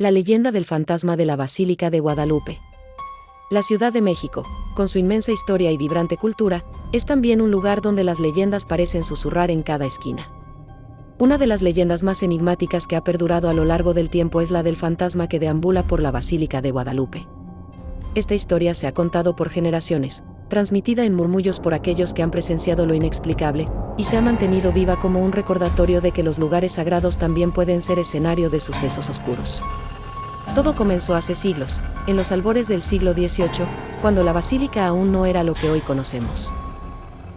La leyenda del fantasma de la Basílica de Guadalupe. La Ciudad de México, con su inmensa historia y vibrante cultura, es también un lugar donde las leyendas parecen susurrar en cada esquina. Una de las leyendas más enigmáticas que ha perdurado a lo largo del tiempo es la del fantasma que deambula por la Basílica de Guadalupe. Esta historia se ha contado por generaciones, transmitida en murmullos por aquellos que han presenciado lo inexplicable, y se ha mantenido viva como un recordatorio de que los lugares sagrados también pueden ser escenario de sucesos oscuros. Todo comenzó hace siglos, en los albores del siglo XVIII, cuando la basílica aún no era lo que hoy conocemos.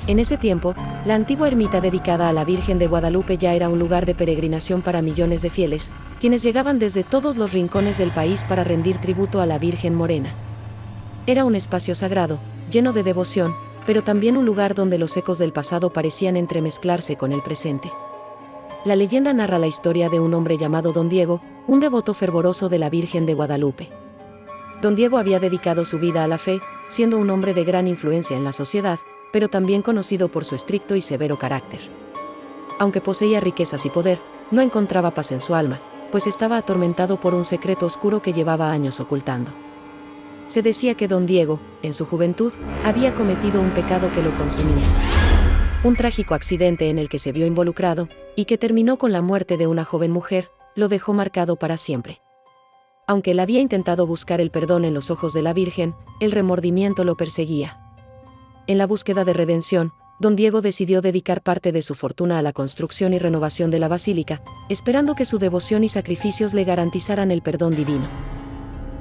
En ese tiempo, la antigua ermita dedicada a la Virgen de Guadalupe ya era un lugar de peregrinación para millones de fieles, quienes llegaban desde todos los rincones del país para rendir tributo a la Virgen Morena. Era un espacio sagrado, lleno de devoción, pero también un lugar donde los ecos del pasado parecían entremezclarse con el presente. La leyenda narra la historia de un hombre llamado Don Diego, un devoto fervoroso de la Virgen de Guadalupe. Don Diego había dedicado su vida a la fe, siendo un hombre de gran influencia en la sociedad, pero también conocido por su estricto y severo carácter. Aunque poseía riquezas y poder, no encontraba paz en su alma, pues estaba atormentado por un secreto oscuro que llevaba años ocultando. Se decía que Don Diego, en su juventud, había cometido un pecado que lo consumía. Un trágico accidente en el que se vio involucrado, y que terminó con la muerte de una joven mujer, lo dejó marcado para siempre. Aunque él había intentado buscar el perdón en los ojos de la Virgen, el remordimiento lo perseguía. En la búsqueda de redención, Don Diego decidió dedicar parte de su fortuna a la construcción y renovación de la basílica, esperando que su devoción y sacrificios le garantizaran el perdón divino.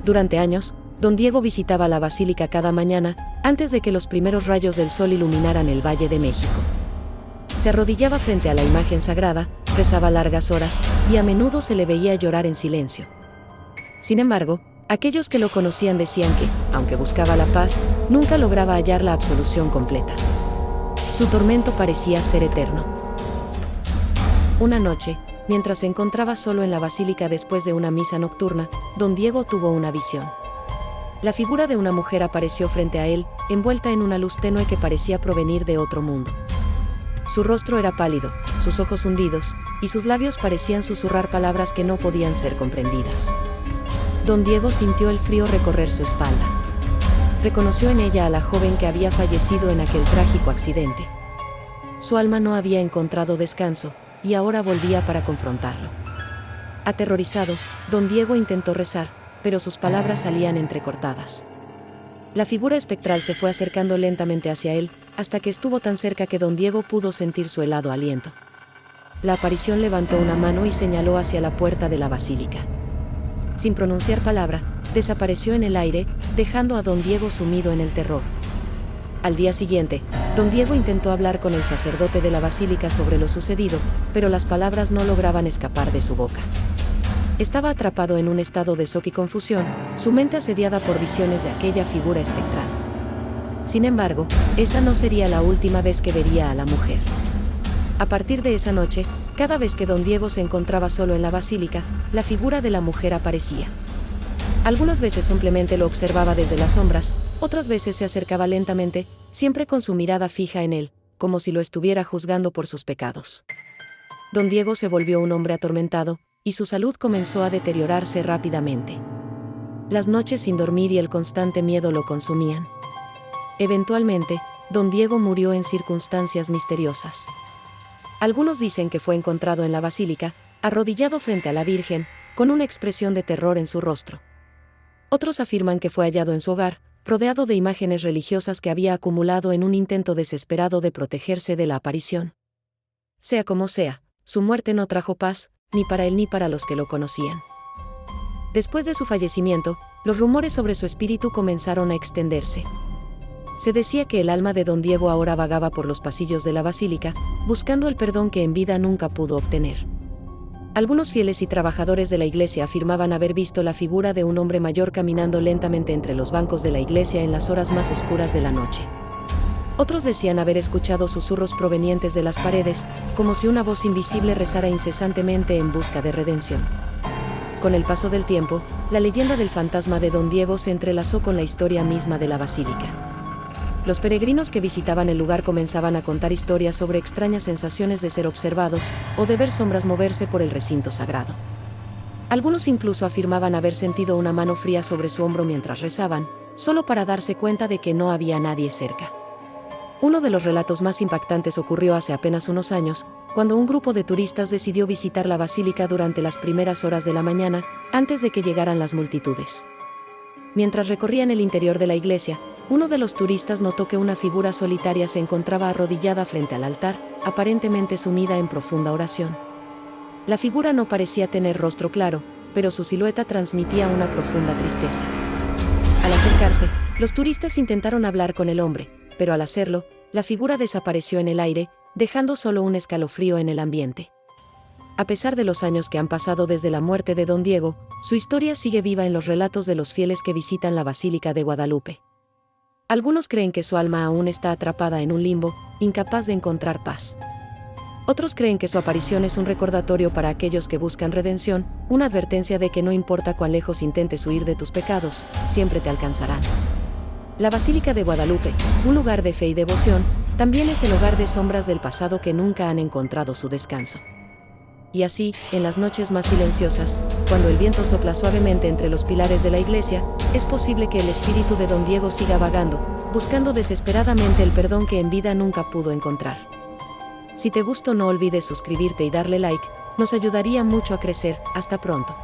Durante años, Don Diego visitaba la basílica cada mañana, antes de que los primeros rayos del sol iluminaran el Valle de México. Se arrodillaba frente a la imagen sagrada, rezaba largas horas, y a menudo se le veía llorar en silencio. Sin embargo, aquellos que lo conocían decían que, aunque buscaba la paz, nunca lograba hallar la absolución completa. Su tormento parecía ser eterno. Una noche, mientras se encontraba solo en la basílica después de una misa nocturna, Don Diego tuvo una visión. La figura de una mujer apareció frente a él, envuelta en una luz tenue que parecía provenir de otro mundo. Su rostro era pálido, sus ojos hundidos, y sus labios parecían susurrar palabras que no podían ser comprendidas. Don Diego sintió el frío recorrer su espalda. Reconoció en ella a la joven que había fallecido en aquel trágico accidente. Su alma no había encontrado descanso, y ahora volvía para confrontarlo. Aterrorizado, Don Diego intentó rezar, pero sus palabras salían entrecortadas. La figura espectral se fue acercando lentamente hacia él, hasta que estuvo tan cerca que Don Diego pudo sentir su helado aliento. La aparición levantó una mano y señaló hacia la puerta de la basílica. Sin pronunciar palabra, desapareció en el aire, dejando a Don Diego sumido en el terror. Al día siguiente, Don Diego intentó hablar con el sacerdote de la basílica sobre lo sucedido, pero las palabras no lograban escapar de su boca. Estaba atrapado en un estado de shock y confusión, su mente asediada por visiones de aquella figura espectral. Sin embargo, esa no sería la última vez que vería a la mujer. A partir de esa noche, cada vez que Don Diego se encontraba solo en la basílica, la figura de la mujer aparecía. Algunas veces simplemente lo observaba desde las sombras, otras veces se acercaba lentamente, siempre con su mirada fija en él, como si lo estuviera juzgando por sus pecados. Don Diego se volvió un hombre atormentado, y su salud comenzó a deteriorarse rápidamente. Las noches sin dormir y el constante miedo lo consumían. Eventualmente, Don Diego murió en circunstancias misteriosas. Algunos dicen que fue encontrado en la basílica, arrodillado frente a la Virgen, con una expresión de terror en su rostro. Otros afirman que fue hallado en su hogar, rodeado de imágenes religiosas que había acumulado en un intento desesperado de protegerse de la aparición. Sea como sea, su muerte no trajo paz, ni para él ni para los que lo conocían. Después de su fallecimiento, los rumores sobre su espíritu comenzaron a extenderse. Se decía que el alma de Don Diego ahora vagaba por los pasillos de la basílica, buscando el perdón que en vida nunca pudo obtener. Algunos fieles y trabajadores de la iglesia afirmaban haber visto la figura de un hombre mayor caminando lentamente entre los bancos de la iglesia en las horas más oscuras de la noche. Otros decían haber escuchado susurros provenientes de las paredes, como si una voz invisible rezara incesantemente en busca de redención. Con el paso del tiempo, la leyenda del fantasma de Don Diego se entrelazó con la historia misma de la basílica. Los peregrinos que visitaban el lugar comenzaban a contar historias sobre extrañas sensaciones de ser observados o de ver sombras moverse por el recinto sagrado. Algunos incluso afirmaban haber sentido una mano fría sobre su hombro mientras rezaban, solo para darse cuenta de que no había nadie cerca. Uno de los relatos más impactantes ocurrió hace apenas unos años, cuando un grupo de turistas decidió visitar la basílica durante las primeras horas de la mañana, antes de que llegaran las multitudes. Mientras recorrían el interior de la iglesia, uno de los turistas notó que una figura solitaria se encontraba arrodillada frente al altar, aparentemente sumida en profunda oración. La figura no parecía tener rostro claro, pero su silueta transmitía una profunda tristeza. Al acercarse, los turistas intentaron hablar con el hombre, pero al hacerlo, la figura desapareció en el aire, dejando solo un escalofrío en el ambiente. A pesar de los años que han pasado desde la muerte de Don Diego, su historia sigue viva en los relatos de los fieles que visitan la Basílica de Guadalupe. Algunos creen que su alma aún está atrapada en un limbo, incapaz de encontrar paz. Otros creen que su aparición es un recordatorio para aquellos que buscan redención, una advertencia de que no importa cuán lejos intentes huir de tus pecados, siempre te alcanzarán. La Basílica de Guadalupe, un lugar de fe y devoción, también es el hogar de sombras del pasado que nunca han encontrado su descanso. Y así, en las noches más silenciosas, cuando el viento sopla suavemente entre los pilares de la iglesia, es posible que el espíritu de Don Diego siga vagando, buscando desesperadamente el perdón que en vida nunca pudo encontrar. Si te gustó, no olvides suscribirte y darle like, nos ayudaría mucho a crecer. Hasta pronto.